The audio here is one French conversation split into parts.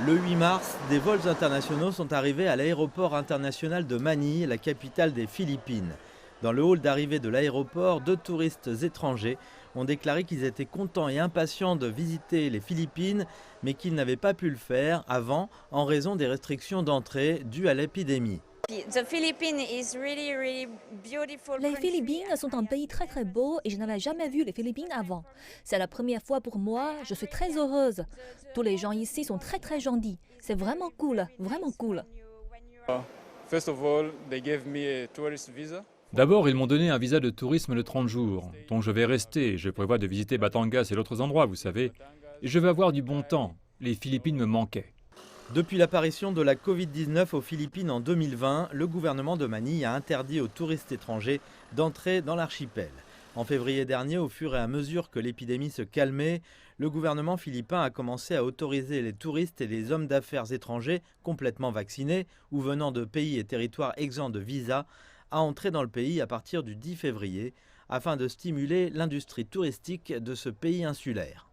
Le 8 mars, des vols internationaux sont arrivés à l'aéroport international de Manille, la capitale des Philippines. Dans le hall d'arrivée de l'aéroport, 2 touristes étrangers ont déclaré qu'ils étaient contents et impatients de visiter les Philippines, mais qu'ils n'avaient pas pu le faire avant en raison des restrictions d'entrée dues à l'épidémie. Les Philippines sont un pays très très beau et je n'avais jamais vu les Philippines avant. C'est la première fois pour moi, je suis très heureuse. Tous les gens ici sont très très gentils. C'est vraiment cool, vraiment cool. First of all, they gave me a tourist visa. D'abord, ils m'ont donné un visa de tourisme de 30 jours, donc je vais rester. Je prévois de visiter Batangas et d'autres endroits, vous savez. Et je vais avoir du bon temps. Les Philippines me manquaient. Depuis l'apparition de la Covid-19 aux Philippines en 2020, le gouvernement de Manille a interdit aux touristes étrangers d'entrer dans l'archipel. En février dernier, au fur et à mesure que l'épidémie se calmait, le gouvernement philippin a commencé à autoriser les touristes et les hommes d'affaires étrangers complètement vaccinés ou venant de pays et territoires exempts de visa à entrer dans le pays à partir du 10 février afin de stimuler l'industrie touristique de ce pays insulaire.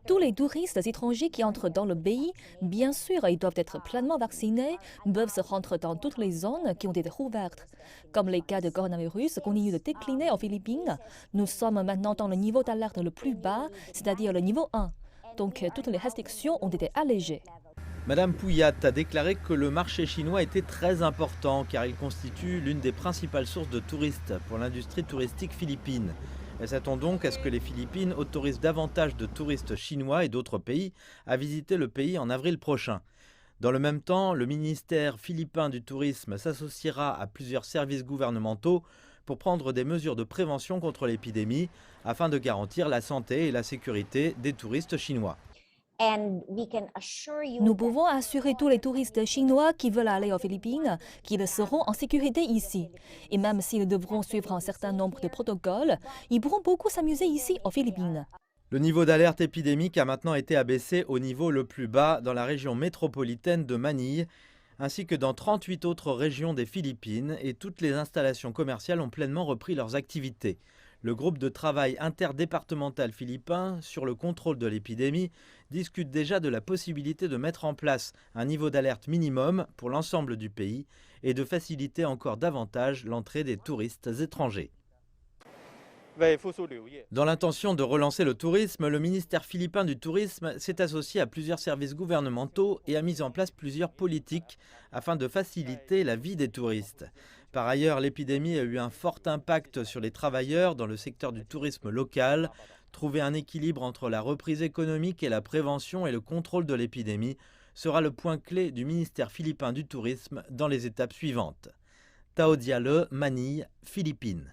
Tous les touristes étrangers qui entrent dans le pays, bien sûr, ils doivent être pleinement vaccinés, peuvent se rendre dans toutes les zones qui ont été rouvertes. Comme les cas de coronavirus continuent de décliner aux Philippines, nous sommes maintenant dans le niveau d'alerte le plus bas, c'est-à-dire le niveau 1. Donc toutes les restrictions ont été allégées. Madame Pouillat a déclaré que le marché chinois était très important car il constitue l'une des principales sources de touristes pour l'industrie touristique philippine. Elle s'attend donc à ce que les Philippines autorisent davantage de touristes chinois et d'autres pays à visiter le pays en avril prochain. Dans le même temps, le ministère philippin du tourisme s'associera à plusieurs services gouvernementaux pour prendre des mesures de prévention contre l'épidémie afin de garantir la santé et la sécurité des touristes chinois. Nous pouvons assurer tous les touristes chinois qui veulent aller aux Philippines qu'ils seront en sécurité ici. Et même s'ils devront suivre un certain nombre de protocoles, ils pourront beaucoup s'amuser ici aux Philippines. Le niveau d'alerte épidémique a maintenant été abaissé au niveau le plus bas dans la région métropolitaine de Manille, ainsi que dans 38 autres régions des Philippines, et toutes les installations commerciales ont pleinement repris leurs activités. Le groupe de travail interdépartemental philippin sur le contrôle de l'épidémie discute déjà de la possibilité de mettre en place un niveau d'alerte minimum pour l'ensemble du pays et de faciliter encore davantage l'entrée des touristes étrangers. Dans l'intention de relancer le tourisme, le ministère philippin du tourisme s'est associé à plusieurs services gouvernementaux et a mis en place plusieurs politiques afin de faciliter la vie des touristes. Par ailleurs, l'épidémie a eu un fort impact sur les travailleurs dans le secteur du tourisme local. Trouver un équilibre entre la reprise économique et la prévention et le contrôle de l'épidémie sera le point clé du ministère philippin du tourisme dans les étapes suivantes. Tao Diallo, Manille, Philippines.